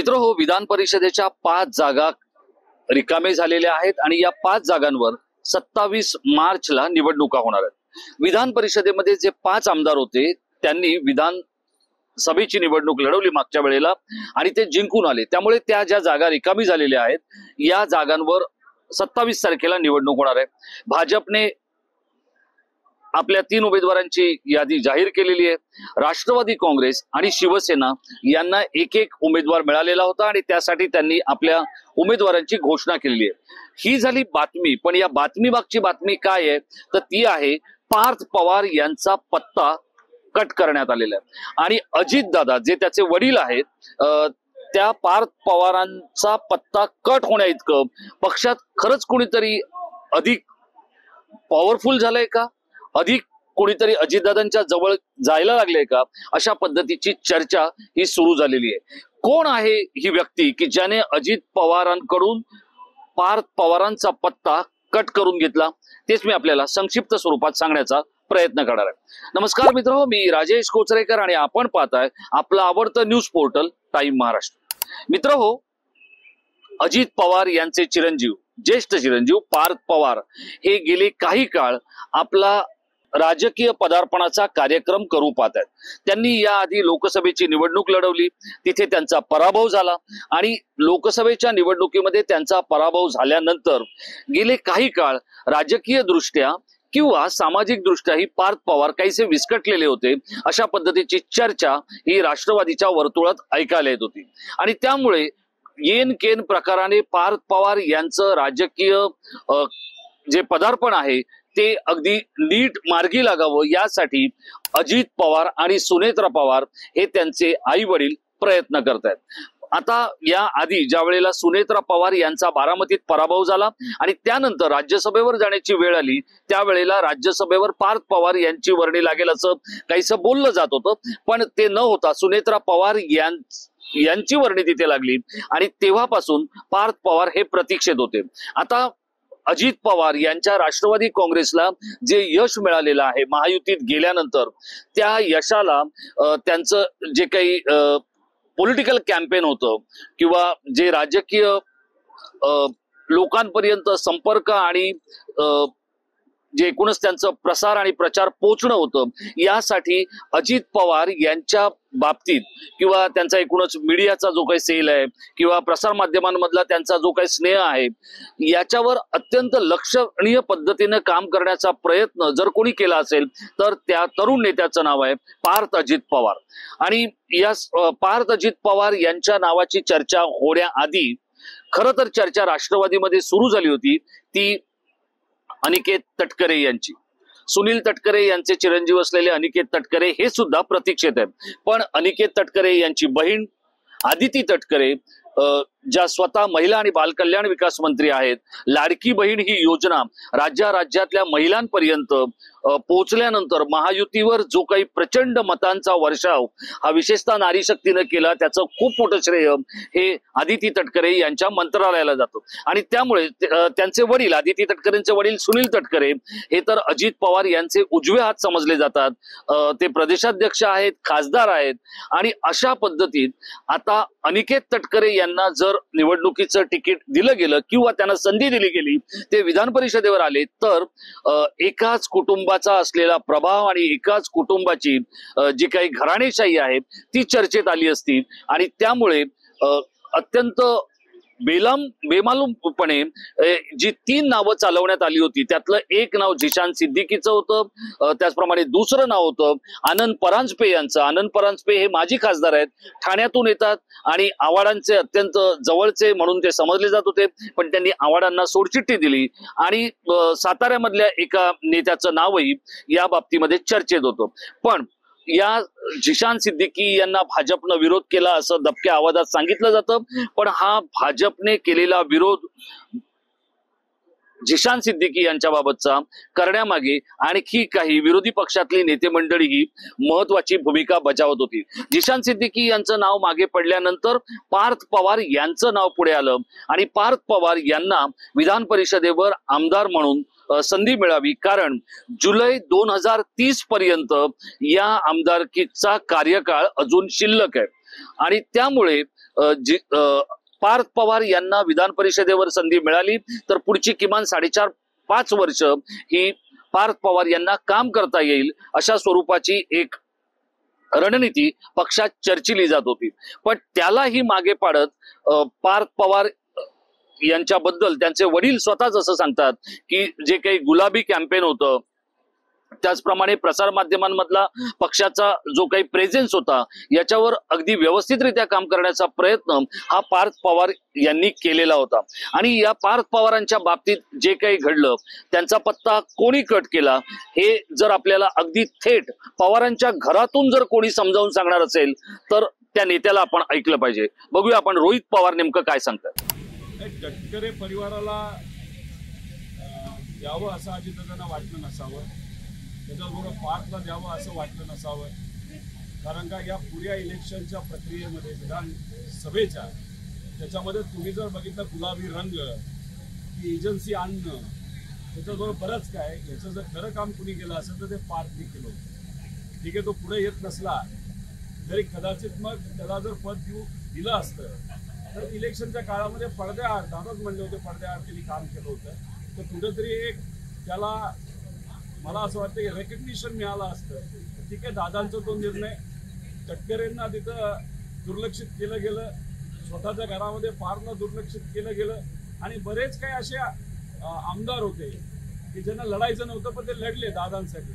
मित्रहो, विधान परिषदेच्या 5 जागा रिकामे झालेल्या आहेत आणि या 5 जागांवर 27 मार्चला निवडणुका होणार आहेत। विधान परिषदेमध्ये जे 5 आमदार होते त्यांनी विधान सभेची निवडणूक लढवली मागच्या वेळेला आणि ते जिंकून आले। त्यामुळे त्या ज्या जागा रिकामी झालेल्या आहेत या जागांवर 27 तारखेला निवडणूक होणार आहे। भाजपने आपल्या 3 उमेदवारांची यादी जाहीर केलेली आहे। राष्ट्रवादी काँग्रेस आणि शिवसेना यांना एक उमेदवार मिळालेला होता आणि त्यासाठी त्यांनी आपल्या उमेदवारांची घोषणा केलेली आहे। ही झाली बातमी, पण या बातमी मागची बातमी काय आहे तर ती आहे पार्थ पवार यांचा पत्ता कट करण्यात आलेला आहे आणि अजितदादा जे त्याचे वडील आहेत त्या पार्थ पवारांचा पत्ता कट होण्या इतकं पक्षात खरंच कोणीतरी अधिक पॉवरफुल झालंय का, अधिक कोणीतरी अजितदादांच्या जवळ जायला लागले का, अशा पद्धतीची चर्चा ही सुरू झालेली आहे। कोण आहे ही व्यक्ती की ज्याने अजित पवारांकडून पार्थ पवारांचा पत्ता कट करून घेतला, तेच मी आपल्याला संक्षिप्त स्वरूपात सांगण्याचा प्रयत्न करणार आहे। नमस्कार मित्रांनो, मी राजेश कोचरेकर आणि आपण पाहताय आपलं आवडतं न्यूज पोर्टल टाइम महाराष्ट्र। मित्रांनो, अजित पवार यांचे चिरंजीव, ज्येष्ठ चिरंजीव पार्थ पवार हे गेले काही काळ आपला राजकीय पदार्पणाचा कार्यक्रम करू पाहत आहेत। त्यांनी याआधी लोकसभेची निवडणूक लढवली, तिथे त्यांचा पराभव झाला आणि लोकसभेच्या निवडणुकीमध्ये त्यांचा पराभव झाल्यानंतर गेले काही काळ राजकीय दृष्ट्या किंवा सामाजिक दृष्ट्याही पार्थ पवार काहीसे विस्कटलेले होते, अशा पद्धतीची चर्चा ही राष्ट्रवादीच्या वर्तुळात ऐकायला येत होती आणि त्यामुळे येन केन प्रकाराने पार्थ पवार यांचं राजकीय जे पदार्पण आहे ते अगदी नीट मार्गी लागावं यासाठी अजित पवार आणि सुनेत्रा पवार हे त्यांचे आई वडील प्रयत्न करतायत। आता या आधी ज्या वेळेला सुनेत्रा पवार यांचा बारामतीत पराभव झाला आणि त्यानंतर राज्यसभेवर जाण्याची वेळ आली, त्यावेळेला राज्यसभेवर पार्थ पवार यांची वर्णी लागेल असं काहीसं बोललं जात होतं, पण ते न होता सुनेत्रा पवार यांची वर्णी तिथे लागली आणि तेव्हापासून पार्थ पवार हे प्रतीक्षेत होते। आता अजित पवार यांच्या राष्ट्रवादी काँग्रेसला जे यश मिळालेलं आहे महायुतीत गेल्यानंतर, त्या यशाला त्यांचं जे काही पॉलिटिकल कॅम्पेन होतं किंवा जे राजकीय लोकांपर्यंत संपर्क आणि जे एकूणच त्यांचं प्रसार आणि प्रचार पोचणं होतं, यासाठी अजित पवार यांच्या बाबतीत किंवा त्यांचा एकूणच मीडियाचा जो काही सेल आहे किंवा प्रसार माध्यमांमधला त्यांचा जो काही स्नेह आहे याच्यावर अत्यंत लक्षणीय पद्धतीने काम करण्याचा प्रयत्न जर कोणी केला असेल तर त्या तरुण नेत्याचं नाव आहे पार्थ अजित पवार। आणि या पार्थ अजित पवार यांच्या नावाची चर्चा होण्याआधी खरं तर चर्चा राष्ट्रवादीमध्ये सुरू झाली होती, ती अनिकेत तटकरे यांची। सुनील तटकरे यांचे चिरंजीव असलेले अनिकेत तटकरे हे सुद्धा प्रतीक्षेत आहेत, पण अनिकेत तटकरे यांची बहीण आदिती तटकरे ज्या स्वतः महिला आणि बालकल्याण विकास मंत्री आहेत, लाडकी बहीण ही योजना राज्यातल्या महिलांपर्यंत पोहोचल्यानंतर महायुतीवर जो काही प्रचंड मतांचा वर्षाव हा विशेषतः नारी शक्तीने केला, त्याचं खूप मोठं श्रेय हे आदिती तटकरे यांच्या मंत्रालयाला जातं। आणि त्यामुळे त्यांचे वडील आदिती तटकरेंचे वडील सुनील तटकरे हे तर अजित पवार यांचे उजवे हात समजले जातात, ते प्रदेशाध्यक्ष आहेत, खासदार आहेत आणि अशा पद्धतीत आता अनिकेत तटकरे यांना जर निवडणुकीचं तिकीट दिलं गेलं किंवा त्यांना संधी दिली गेली, ते विधान परिषदेवर आले तर एकाच कुटुंबाचा असलेला प्रभाव आणि एकाच कुटुंबाची जी काही घराणेशाही आहे ती चर्चेत आली असती आणि त्यामुळे अत्यंत बेमालूमपणे जी 3 नावं चालवण्यात आली होती त्यातलं एक नाव झिशान सिद्दीकीचं होतं, त्याचप्रमाणे दुसरं नाव होतं आनंद परांजपे यांचं। आनंद परांजपे हे माजी खासदार आहेत, ठाण्यातून येतात आणि आव्हाडांचे अत्यंत जवळचे म्हणून ते समजले जात होते, पण त्यांनी आव्हाडांना सोडचिठ्ठी दिली आणि साताऱ्यामधल्या एका नेत्याचं नावही या बाबतीमध्ये चर्चेत होतं। पण या झिशान सिद्दीकी यांना भाजपनं विरोध केला असं दबक्या आवाजात सांगितलं जातं, पण हा भाजपने केलेला विरोध झिशान सिद्दीकी यांच्याबाबतचा करण्यामागे आणखी काही विरोधी पक्षातली नेते मंडळी ही महत्वाची भूमिका बजावत होती। झिशान सिद्दीकी यांचं नाव मागे पडल्यानंतर पार्थ पवार यांचं नाव पुढे आलं आणि पार्थ पवार यांना विधान परिषदेवर आमदार म्हणून संधी मिळावी, कारण जुलै 2030 पर्यंत या आमदारकीचा कार्यकाळ अजून शिल्लक आहे आणि त्यामुळे पार्थ पवार यांना विधान परिषदेवर संधी मिळाली तर पुढची किमान 4.5-5 वर्ष ही पार्थ पवार यांना काम करता येईल अशा स्वरूपाची एक रणनीती पक्षात चर्चिली जात होती। पण त्यालाही मागे पाडत पार्थ पवार यांच्याबद्दल त्यांचे वडील स्वतःच असं सांगतात की जे काही गुलाबी कॅम्पेन होतं, त्याचप्रमाणे प्रसार माध्यमांमधला पक्षाचा जो काही प्रेझेन्स होता याच्यावर अगदी व्यवस्थितरित्या काम करण्याचा प्रयत्न हा पार्थ पवार यांनी केलेला होता। आणि या पार्थ पवारांच्या बाबतीत जे काही घडलं, त्यांचा पत्ता कोणी कट केला, हे जर आपल्याला अगदी थेट पवारांच्या घरातून जर कोणी समजावून सांगणार असेल तर त्या नेत्याला आपण ऐकलं पाहिजे। बघूया आपण रोहित पवार नेमकं काय सांगतात। तटकरे परिवाराला द्यावं असं अजितदादांना वाटलं नसावं, त्याच्याबरोबर पार्थला द्यावं असं वाटलं नसावं, कारण का या पुऱ्या इलेक्शनच्या प्रक्रियेमध्ये विधानसभेच्या त्याच्यामध्ये तुम्ही जर बघितलं गुलाबी रंग, की एजन्सी आणणं, त्याच्याबरोबर बरंच काय, याचं जर खरं काम कुणी केलं असेल तर ते पार्थने केलं होतं। ठीक आहे, तो पुढे येत नसला तरी कदाचित मग त्याला जर पद दिलं असतं तर इलेक्शनच्या काळामध्ये पडद्याआड, दादाच म्हणले होते पडद्याआड त्यांनी काम केलं होतं, तर कुठेतरी एक त्याला मला असं वाटतं की रेकग्निशन मिळालं असतं। ठीक आहे, दादांचा तो निर्णय, तटकरेंना तिथं दुर्लक्षित केलं गेलं, स्वतःच्या घरामध्ये पार्थला दुर्लक्षित केलं गेलं आणि बरेच काही असे आमदार होते की ज्यांना लढायचं नव्हतं पण ते लढले दादांसाठी,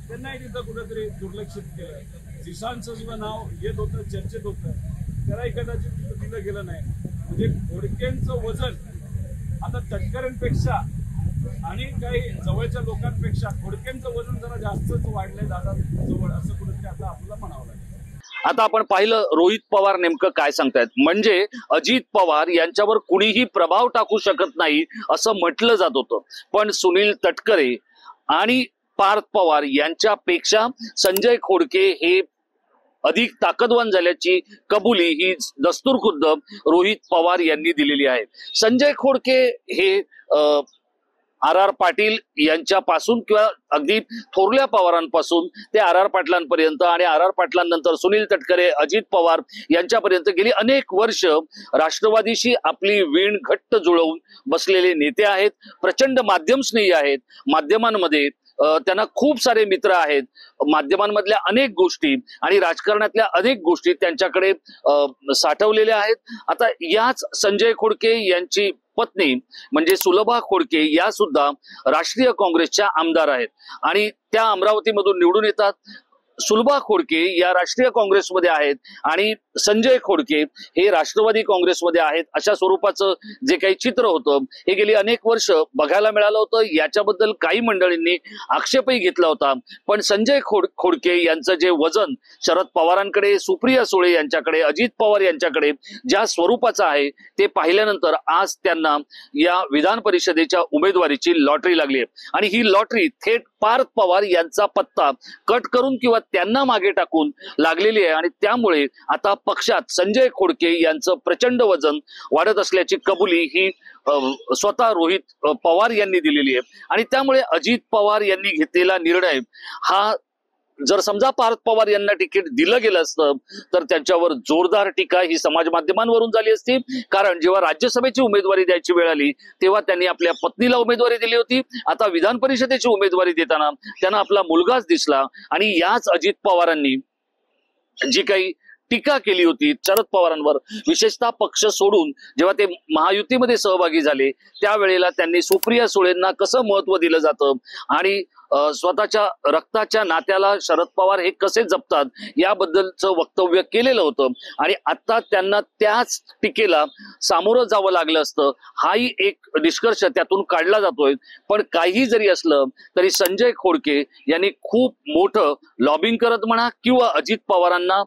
त्यांनाही तिथं कुठेतरी दुर्लक्षित केलं। झिशानचं सुद्धा नाव येत होतं, चर्चेत होतं, त्यालाही कदाचित तिथं दिलं गेलं नाही। म्हणजे खोडकेंचं वजन आता तटकरेंपेक्षा आणि काही जवळच्या लोकांपेक्षा खोडकेंचं वजन जरा जास्तच वाढलंय दादा जवळ, असं कुठेतरी आता आपल्याला म्हणावं लागेल। आता आपण पाहिलं रोहित पवार नेमकं काय सांगतायत, म्हणजे अजित पवार यांच्यावर कुणीही प्रभाव टाकू शकत नाही असं म्हटलं जात होतं, पण सुनील तटकरे आणि पार्थ पवार यांच्यापेक्षा संजय खोडके हे अधिक ताकदवान झाल्याची कबुली ही दस्तूरखुद्द रोहित पवार यांनी दिलेली आहे। संजय खोडके हे आर पाटील यांच्यापासून किंवा अगदी थोरल्या पवारांपासून ते आर पाटलांपर्यंत आणि आर पाटलांनंतर सुनील तटकरे, अजित पवार यांच्यापर्यंत गेली अनेक वर्ष राष्ट्रवादीशी आपली वीण घट्ट जुळवून बसलेले नेते आहेत, प्रचंड माध्यमस्नेही आहेत, माध्यमांमध्ये त्यांना खूप सारे मित्र आहेत, माध्यमांमधल्या अनेक गोष्टी आणि राजकारणातल्या अनेक गोष्टी त्यांच्याकडे साठवलेल्या आहेत। आता याच संजय खोडके यांची पत्नी म्हणजे सुलभा खोडके या सुद्धा राष्ट्रीय काँग्रेसच्या आमदार आहेत आणि त्या अमरावतीमधून निवडून येतात। सुलभा खोडके या राष्ट्रीय काँग्रेसमध्ये आहेत आणि संजय खोडके हे राष्ट्रवादी काँग्रेसमध्ये आहेत, अशा स्वरूपाचं जे काही चित्र होतं हे गेली अनेक वर्ष बघायला मिळालं होतं। याच्याबद्दल काही मंडळींनी आक्षेपही घेतला होता, पण संजय खोडके यांचं जे वजन शरद पवारांकडे, सुप्रिया सुळे यांच्याकडे, अजित पवार यांच्याकडे ज्या स्वरूपाचं आहे ते पाहिल्यानंतर आज त्यांना या विधान परिषदेच्या उमेदवारीची लॉटरी लागली आहे आणि ही लॉटरी थेट पार्थ पवार यांचा पत्ता कट करून किंवा त्यांना मागे टाकून लागलेली आहे आणि त्यामुळे आता पक्षात संजय खोडके यांचं प्रचंड वजन वाढत असल्याची कबुली ही स्वतः रोहित पवार यांनी दिलेली आहे आणि त्यामुळे अजित पवार यांनी घेतलेला निर्णय हा, जर समजा पार्थ पवार यांना तिकीट दिलं गेलं असतं तर त्यांच्यावर जोरदार टीका ही समाज माध्यमांवरून झाली असती, कारण जेव्हा राज्यसभेची उमेदवारी द्यायची वेळ आली तेव्हा त्यांनी आपल्या पत्नीला उमेदवारी दिली होती, आता विधान परिषदेची उमेदवारी देताना त्यांना आपला मुलगाच दिसला आणि याच अजित पवारांनी जी काही टीका केली होती शरद पवारांवर, विशेषतः पक्ष सोडून जेव्हा ते महायुतीमध्ये सहभागी झाले त्यावेळेला त्यांनी सुप्रिया सुळेंना कसं महत्व दिलं जातं आणि स्वतःच्या रक्ताच्या नात्याला शरद पवार हे कसे जपतात याबद्दलचं वक्तव्य केलेलं होतं आणि आता त्यांना त्याच टीकेला सामोरं जावं लागलं असतं, हाही एक निष्कर्ष त्यातून काढला जातोय। पण काही जरी असलं तरी संजय खोडके यांनी खूप मोठं लॉबिंग करत म्हणा किंवा अजित पवारांना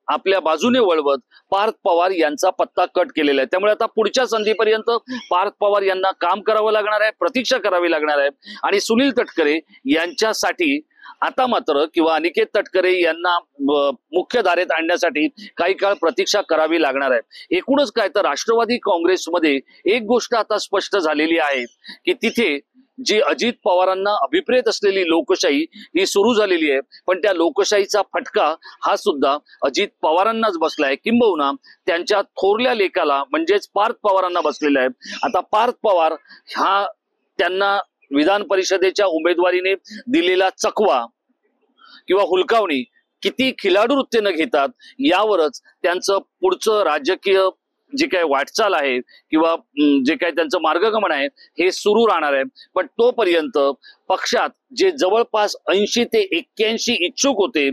आपल्या बाजूने वळवत पार्थ पवार यांचा पत्ता कट केलेला आहे। त्यामुळे आता पुढच्या संधीपर्यंत पार्थ पवार यांना काम करावं लागणार आहे, प्रतीक्षा करावी लागणार आहे आणि सुनील तटकरे यांच्यासाठी आता मात्र किंवा अनिकेत तटकरे यांना मुख्य धारेत आणण्यासाठी काही काळ प्रतीक्षा करावी लागणार आहे। एकूणच काय तर राष्ट्रवादी काँग्रेसमध्ये एक गोष्ट आता स्पष्ट झालेली आहे की तिथे जी अजित पवारांना अभिप्रेत असलेली लोकशाही ही सुरू झालेली आहे, पण त्या लोकशाहीचा फटका हा सुद्धा अजित पवारांनाच बसलाय, किंबहुना त्यांच्या थोरल्या लेकाला म्हणजेच पार्थ पवारांना बसलेला आहे। आता पार्थ पवार हा त्यांना विधान परिषदेच्या उमेदवारीने दिलेला चकवा किंवा हुलकावणी किती खिलाडू वृत्तीने घेतात यावरच त्यांचं पुढचं राजकीय जे काही वाटचाल आहे किंवा जे काही त्यांचं मार्गगमन आहे हे सुरू राहणार आहे। पण तोपर्यंत पक्षात जे जवळपास 80 ते 81 इच्छुक होते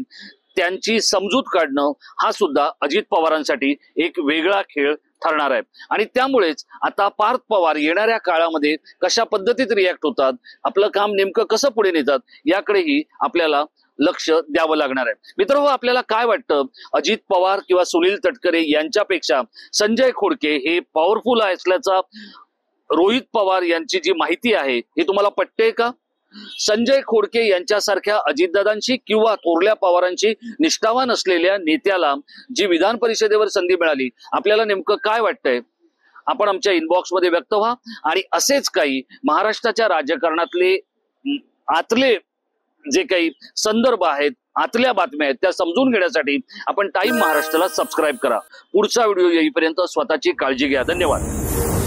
त्यांची समजूत काढणं हा सुद्धा अजित पवारांसाठी एक वेगळा खेळ ठरणार आहे आणि त्यामुळेच आता पार्थ पवार येणाऱ्या काळामध्ये कशा पद्धतीत रिॲक्ट होतात, आपलं काम नेमकं कसं पुढे नेतात याकडेही आपल्याला लक्ष द्यावं लागणार आहे। मित्रांनो, आपल्याला काय वाटतं, अजित पवार किंवा सुनील तटकरे यांच्यापेक्षा संजय खोडके हे पॉवरफुल असल्याचा रोहित पवार यांची जी माहिती आहे हे तुम्हाला पटते का? संजय खोडके यांच्यासारख्या अजितदादांची किंवा थोरल्या पवारांची निष्ठावान असलेल्या नेत्याला जी विधान परिषदेवर संधी मिळाली, आपल्याला नेमकं काय वाटतंय? आपण आमच्या इनबॉक्स मध्ये व्यक्त व्हा आणि असेच काही महाराष्ट्राच्या राजकारणातले आतले जे काही संदर्भ आहेत, आतल्या बातम्या आहेत त्या समजून घेण्यासाठी आपण टाइम महाराष्ट्राला सबस्क्राईब करा। पुढचा व्हिडिओ येईपर्यंत स्वतःची काळजी घ्या। धन्यवाद।